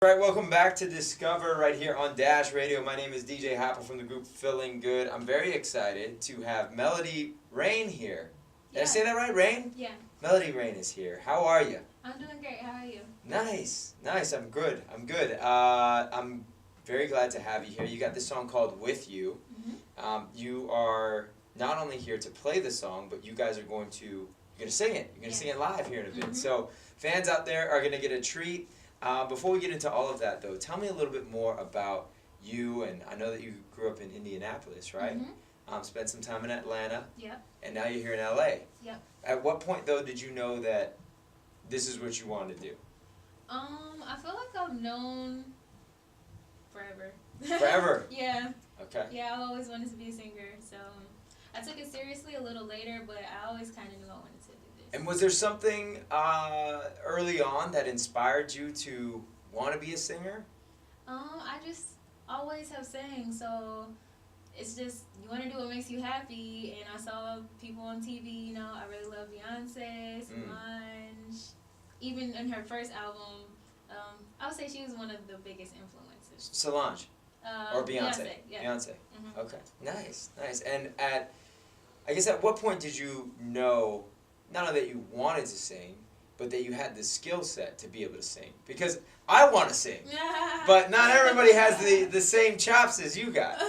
Right, welcome back to Discover right here on Dash Radio. My name is DJ HAPA from the group Feeling Good. I'm very excited to have Melody Reyne here. Did I say that right, Reyne? Yeah. Melody Reyne is here. How are you? I'm doing great. How are you? Nice. I'm good. I'm very glad to have you here. You got this song called With You. Mm-hmm. You are not only here to play the song, but you guys are going to sing it. You're going to sing it live here in a bit. Mm-hmm. So fans out there are going to get a treat. Before we get into all of that, though, tell me a little bit more about you. And I know that you grew up in Indianapolis, right? Mm-hmm. Spent some time in Atlanta. Yep. And now you're here in LA. Yep. At what point, though, did you know that this is what you wanted to do? I feel like I've known forever. Forever? Yeah. Okay. Yeah, I always wanted to be a singer, so I took it seriously a little later, but I always kind of knew I wanted to do this. And was there something early on that inspired you to want to be a singer? I just always have sang, so it's just you want to do what makes you happy. And I saw people on TV. You know, I really love Beyonce, Solange. Even in her first album, I would say she was one of the biggest influences. Solange or Beyonce? Yeah. Beyonce. Mm-hmm. Okay. Nice. And I guess at what point did you know not only that you wanted to sing, but that you had the skill set to be able to sing? Because I want to sing, but not everybody has the same chops as you got.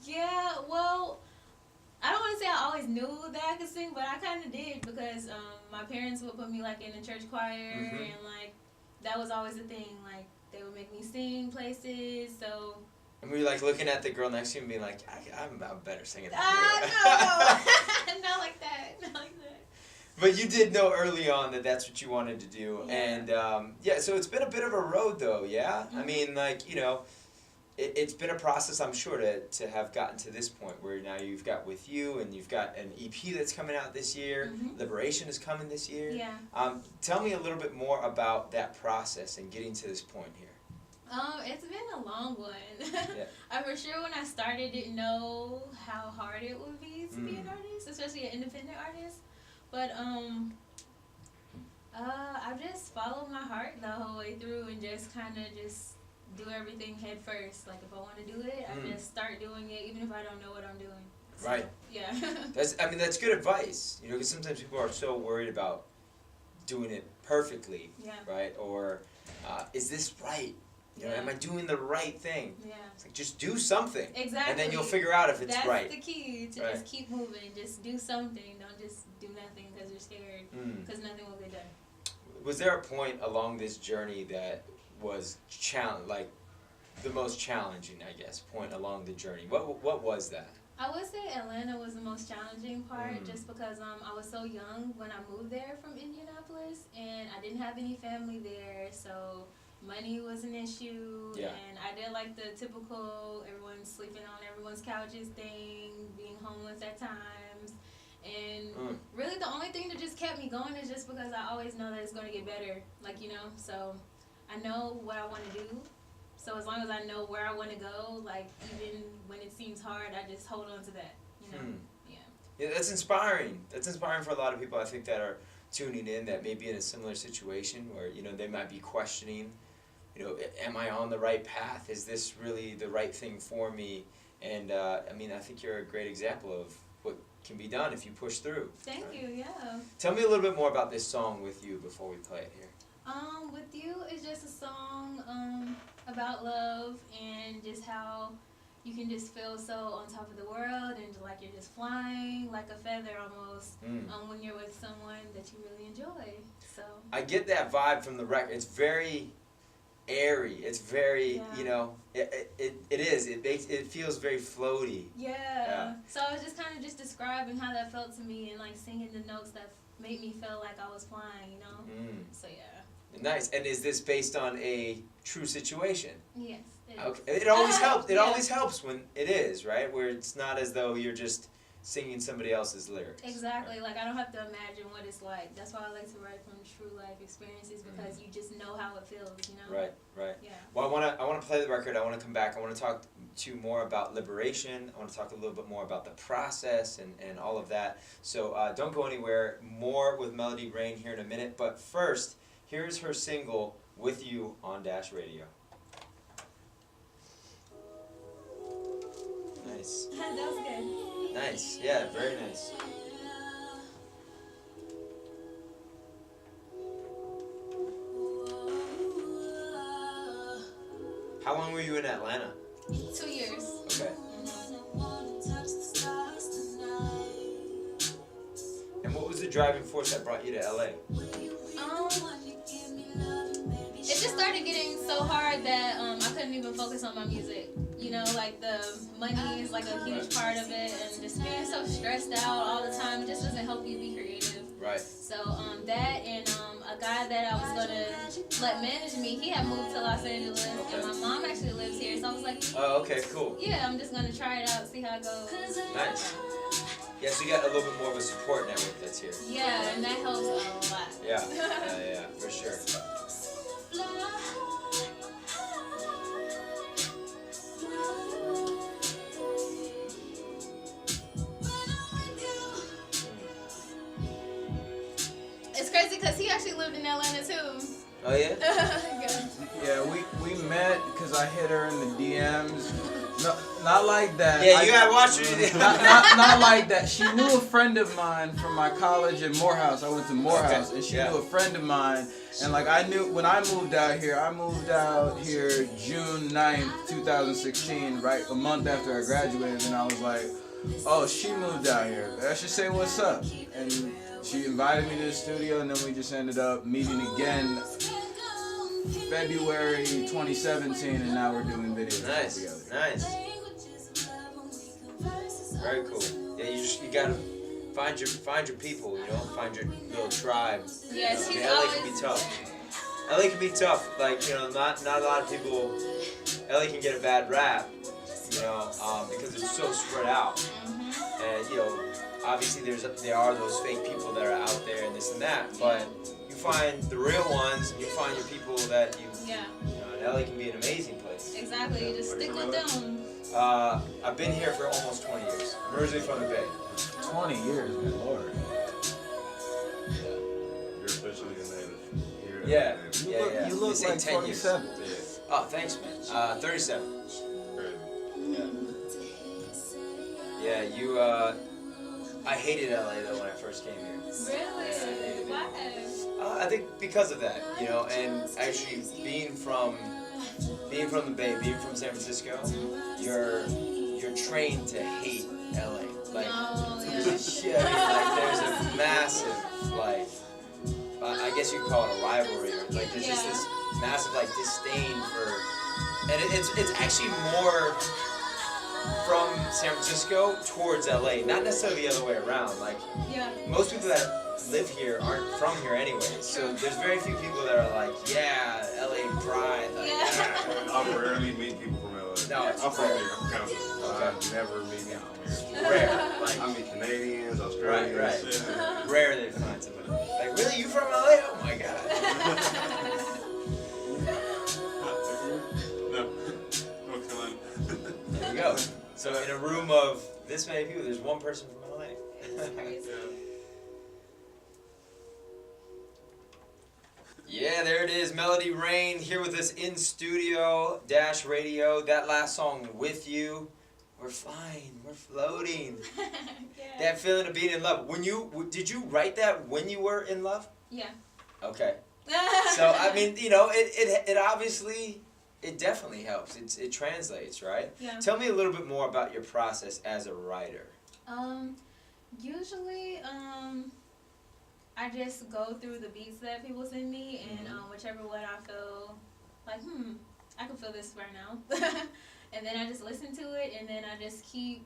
Yeah, well, I don't want to say I always knew that I could sing, but I kind of did because my parents would put me like in a church choir, and like that was always a thing. Like they would make me sing places, so. And were you like looking at the girl next to you and being like, I'm a better singer than you? No, not like that, not like that. But you did know early on that that's what you wanted to do, and so it's been a bit of a road though, yeah? Mm-hmm. I mean, like, you know, it's been a process, I'm sure, to have gotten to this point where now you've got With You, and you've got an EP that's coming out this year, Liberation is coming this year. Yeah. Tell me a little bit more about that process and getting to this point here. It's been a long one. Yeah. I for sure when I started didn't know how hard it would be to be an artist, especially an independent artist. But I've just followed my heart the whole way through and just kind of just do everything head first. Like if I want to do it, I just start doing it even if I don't know what I'm doing. So, Right. Yeah. That's good advice, you know, because sometimes people are so worried about doing it perfectly, right? Or is this right? You know, am I doing the right thing? Yeah. It's like, just do something. Exactly. And then you'll figure out if it's right. That's the key, to just keep moving. Just do something. Don't just do nothing because you're scared, because nothing will get done. Was there a point along this journey that was like the most challenging, I guess, point along the journey? What was that? I would say Atlanta was the most challenging part, just because I was so young when I moved there from Indianapolis, and I didn't have any family there, so money was an issue, and I did like the typical everyone sleeping on everyone's couches thing, being homeless at times, and really the only thing that just kept me going is just because I always know that it's going to get better, like, you know, so I know what I want to do, so as long as I know where I want to go, like, even when it seems hard, I just hold on to that, you know. Yeah, that's inspiring. That's inspiring for a lot of people, I think, that are tuning in that may be in a similar situation where, you know, they might be questioning, you know, am I on the right path? Is this really the right thing for me? And I mean, I think you're a great example of what can be done if you push through. Thank you, yeah. Tell me a little bit more about this song With You before we play it here. With You is just a song about love and just how you can just feel so on top of the world and like you're just flying like a feather almost when you're with someone that you really enjoy. So I get that vibe from the record. It's very airy. It's very, you know, it feels very floaty. Yeah. So I was just kind of just describing how that felt to me and like singing the notes that made me feel like I was flying, you know. So yeah. Nice. And is this based on a true situation? Yes. It is. Okay. It always helps. It always helps when it is, right? Where it's not as though you're just singing somebody else's lyrics. Exactly. Like I don't have to imagine what it's like. That's why I like to write from true life experiences because you just know how it feels, you know. Right. Right. Yeah. Well, I want to play the record. I want to come back. I want to talk to you more about Liberation. I want to talk a little bit more about the process and all of that. So don't go anywhere. More with Melody Reyne here in a minute. But first, here's her single With You on Dash Radio. Nice. That was good. Nice. Yeah, very nice. How long were you in Atlanta? 2 years. Okay. And what was the driving force that brought you to LA? It just started getting so hard that I couldn't even focus on my music. You know, like the money is like a huge part of it, and just being so stressed out all the time just doesn't help you be creative. Right. So that and a guy that I was gonna let manage me, he had moved to Los Angeles, and my mom actually lives here. So I was like, oh, okay, cool. yeah, I'm just gonna try it out, see how it goes. Nice. Yeah, so you got a little bit more of a support network that's here. Yeah, and that helps a lot. Yeah, yeah, for sure. It's crazy because he actually lived in Atlanta too. Oh yeah? Yeah, we met because I hit her in the DMs. No, not like that. Yeah, you gotta watch it. not like that. She knew a friend of mine from my college in Morehouse. I went to Morehouse, Okay, and she yeah. knew a friend of mine. And like I knew when I moved out here June 9th, 2016, right a month after I graduated, and I was like, oh, she moved out here. I should say what's up. And she invited me to the studio, and then we just ended up meeting again February 2017, and now we're doing videos together. Nice. Very cool. Yeah, you gotta find your people, you know, find your little tribe. Yes, I mean, he's LA always. can be tough. LA can be tough. Like, you know, not a lot of people. LA can get a bad rap, you know, because it's so spread out. Mm-hmm. And you know, obviously there are those fake people that are out there and this and that, but you find the real ones and you find your people that you Yeah, know, and LA can be an amazing place. exactly. You just stick with them. I've been here for almost 20 years. I'm originally from the Bay. 20 years, man, Lord. You're officially a native. Yeah. You look They say like 10 years. 27. Yeah. Oh, thanks, man. 37. Great. Yeah, you, I hated LA though when I first came here. Really? Why? I think because of that, you know, and actually being from the Bay, being from San Francisco, you're trained to hate LA. Like, Oh, yeah. yeah, like there's a massive, like, I guess you'd call it a rivalry, or like there's just this massive like disdain for, and it's actually more from San Francisco towards LA, not necessarily the other way around. Like, Yeah. most people that live here aren't from here anyway, so there's very few people that are like, yeah, LA pride. Like, Yeah. I rarely meet people from LA. No, I'm from rare. here. I'm counting. Okay. I never meet people from here. Rare. Like, I meet Canadians, Australians. Right. Yeah. rare they find somebody. Like, really, you from LA? Oh my god. No. North Carolina. There you go. So in a room of this many people, there's one person from LA. Yeah, there it is. Melody Reyne here with us in studio, Dash Radio. That last song, With You. We're flying. We're floating. That feeling of being in love. Did you write that when you were in love? Yeah. Okay. So, I mean, you know, it obviously, it definitely helps. It translates, right? Yeah. Tell me a little bit more about your process as a writer. Usually, I just go through the beats that people send me, and whichever one I feel like, I can feel this right now. And then I just listen to it, and then I just keep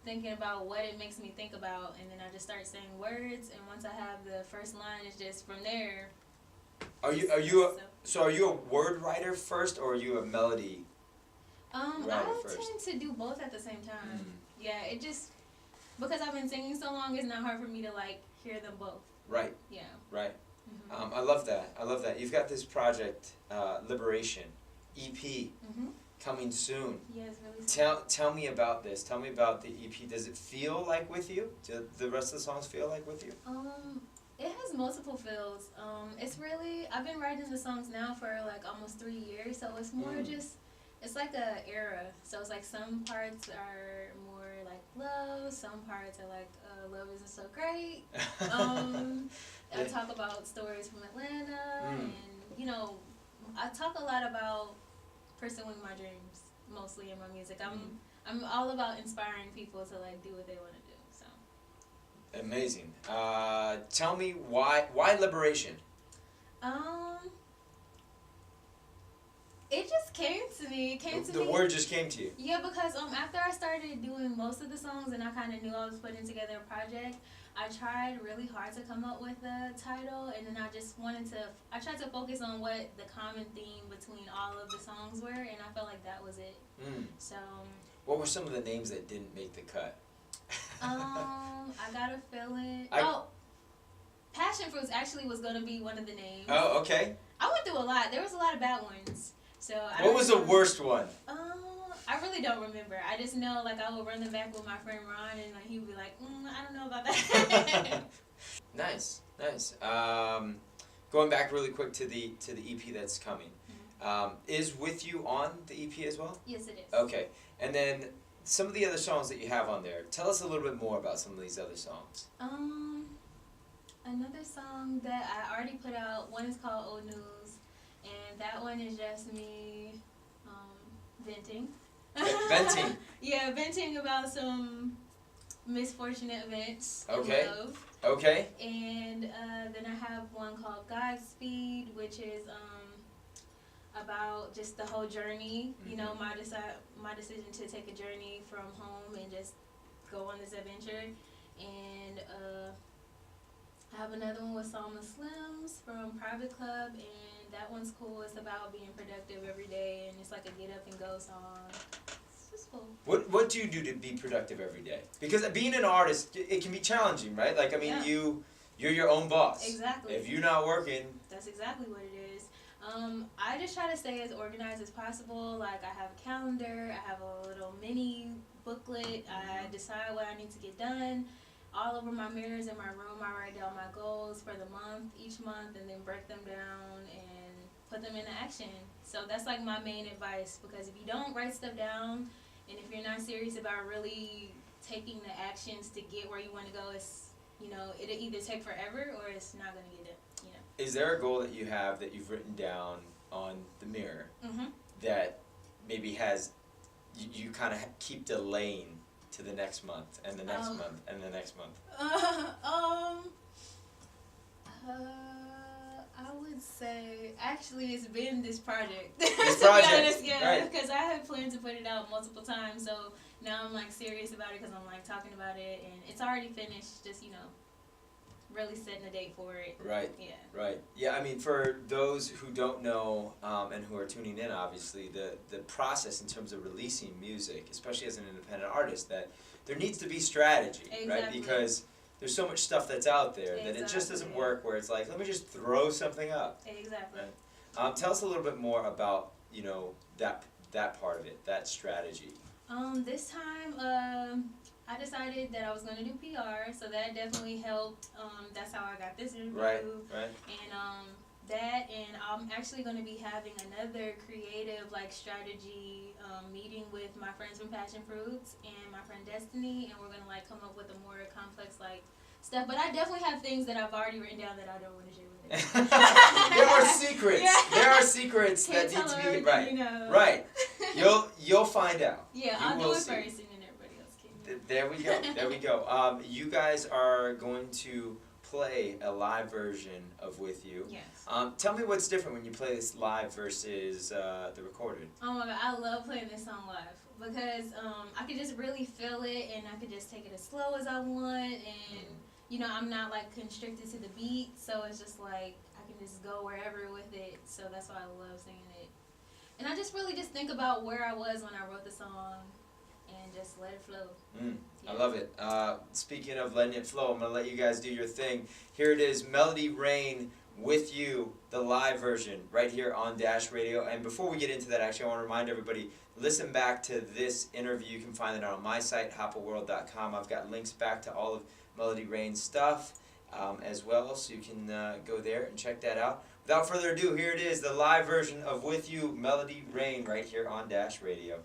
thinking about what it makes me think about, and then I just start saying words, and once I have the first line, it's just from there. Are you a word writer first, or are you a melody? I first. tend to do both at the same time. Yeah, it just, because I've been singing so long, it's not hard for me to like hear them both. Right. Yeah. Right. I love that. You've got this project, Liberation, EP, coming soon. Yeah, it's really soon. Tell me about this. Tell me about the EP. Does it feel like With You? Do the rest of the songs feel like With You? It has multiple feels. It's really, I've been writing the songs now for like almost 3 years, so it's more just It's like a era. So it's like some parts are more like love, some parts are like love isn't so great. I talk about stories from Atlanta, and you know, I talk a lot about pursuing my dreams mostly in my music. I'm all about inspiring people to like do what they want to do. So amazing. Tell me why liberation? It just came to me. It came to me. The word just came to you. Yeah, because after I started doing most of the songs and I kind of knew I was putting together a project, I tried really hard to come up with a title, and then I just I tried to focus on what the common theme between all of the songs were, and I felt like that was it. So. What were some of the names that didn't make the cut? I got a feeling. Passion Fruits actually was gonna be one of the names. Oh, okay. I went through a lot. There was a lot of bad ones. So what was the worst one? I really don't remember. I just know like I would run them back with my friend Ron, and like he would be like, I don't know about that. Nice. Going back really quick to the EP that's coming. Is With You on the EP as well? Yes, it is. Okay, and then some of the other songs that you have on there. Tell us a little bit more about some of these other songs. Another song that I already put out. One is called Old News, and that one is just me venting. Venting. Yeah, venting about some misfortunate events in love. Okay. And then I have one called Godspeed, which is about just the whole journey. You know, my decision to take a journey from home and just go on this adventure. And I have another one with Salma Slims from Private Club, and that one's cool. It's about being productive every day, and it's like a get up and go song. It's just cool. What do you do to be productive every day? Because being an artist, it can be challenging, right? Like, I mean, you're your own boss. Exactly. If you're not working. That's exactly what it is. I just try to stay as organized as possible. Like, I have a calendar, I have a little mini booklet, I decide what I need to get done. All over my mirrors in my room, I write down my goals for the month, each month, and then break them down and put them into action. So that's like my main advice, because if you don't write stuff down, and if you're not serious about really taking the actions to get where you want to go, it's, you know, it'll either take forever or it's not going to get done, you know. Is there a goal that you have that you've written down on the mirror that maybe has, you kind of keep delaying to the next month and the next month and the next month? I would say actually it's been this project. This to be project, honest, yeah, right. because I had planned to put it out multiple times, so now I'm like serious about it because I'm like talking about it, and it's already finished. Just, you know, really setting a date for it. Right. Yeah. Right. Yeah, I mean, for those who don't know and who are tuning in, obviously, the process in terms of releasing music, especially as an independent artist, that there needs to be strategy, right? Because there's so much stuff that's out there that it just doesn't work where it's like, let me just throw something up. Exactly. Right? Tell us a little bit more about, you know, that part of it, that strategy. This time, I decided that I was going to do PR, so that definitely helped. That's how I got this interview. Right. And I'm actually going to be having another creative strategy meeting with my friends from Passion Fruits and my friend Destiny, and we're going to come up with a more complex stuff. But I definitely have things that I've already written down that I don't want to share with you. There are secrets. Yeah. There are secrets Can't that need to be everything, right. you know. Right. You'll find out. Yeah, I'll do it first, and then everybody else can. There we go. There we go. You guys are going to play a live version of With You. Yes. Tell me what's different when you play this live versus the recorded. Oh my God, I love playing this song live because I could just really feel it, and I could just take it as slow as I want, and you know, I'm not constricted to the beat, so it's just I can just go wherever with it. So that's why I love singing it. And I just really just think about where I was when I wrote the song and just let it flow. I love it. Speaking of letting it flow, I'm going to let you guys do your thing. Here it is, Melody Reyne, With You, the live version, right here on Dash Radio. And before we get into that, actually, I want to remind everybody, listen back to this interview. You can find it on my site, hapaworld.com. I've got links back to all of Melody Reyne's stuff. as well, so you can go there and check that out. Without further ado, here it is, the live version of With You, Melody Reyne, right here on Dash Radio.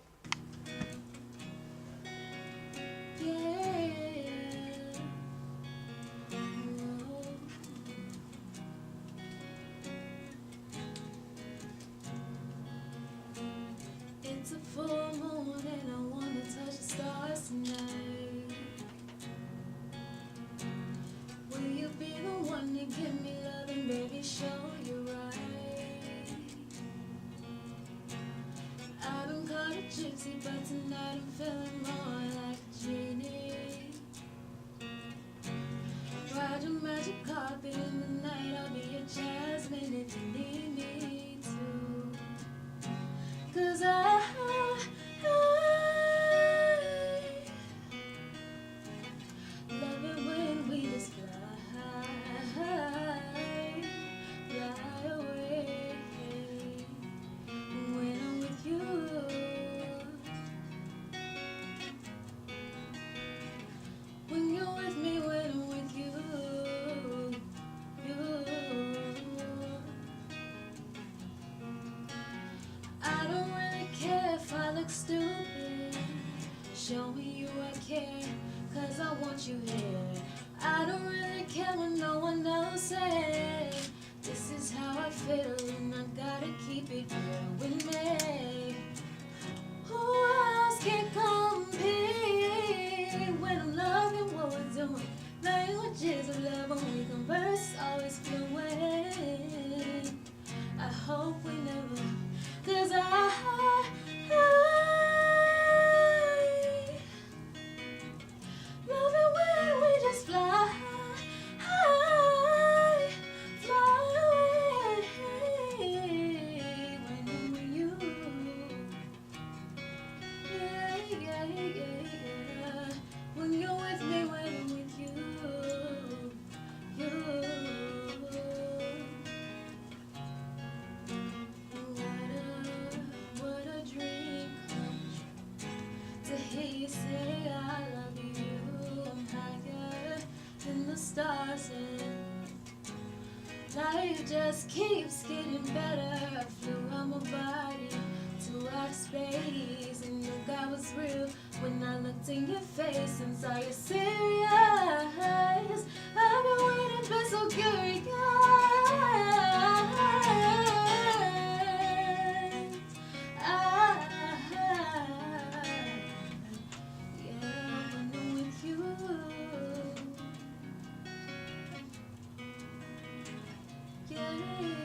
It's a full moon and I wanna touch the stars tonight. Will you be the one to give me love and baby show you right? I've been called a gypsy, but tonight I'm feeling more like a genie. Ride your magic carpet in the night, I'll be your jasmine if you need me to. 'Cause I love it when we just fly away. When I'm with you, when you're with me, when I'm with you, I don't really care if I look stupid. Show me you I care, 'cause I want you here. I don't really care what no one else says. This is how I feel and I gotta keep it real with me. Who else can compete when I'm loving what we're doing? Languages of love when we converse, always fluent. I hope we never, 'cause I love it when we just fly away. When I'm with you, yeah. When you're with me, when I'm with you, what a dream come true to hear you say I love you. I'm higher than the stars and life just keeps getting better. I flew out my body to outer space and knew God was real when I looked in your face and saw you serious. I've been waiting, but so curious. Yeah.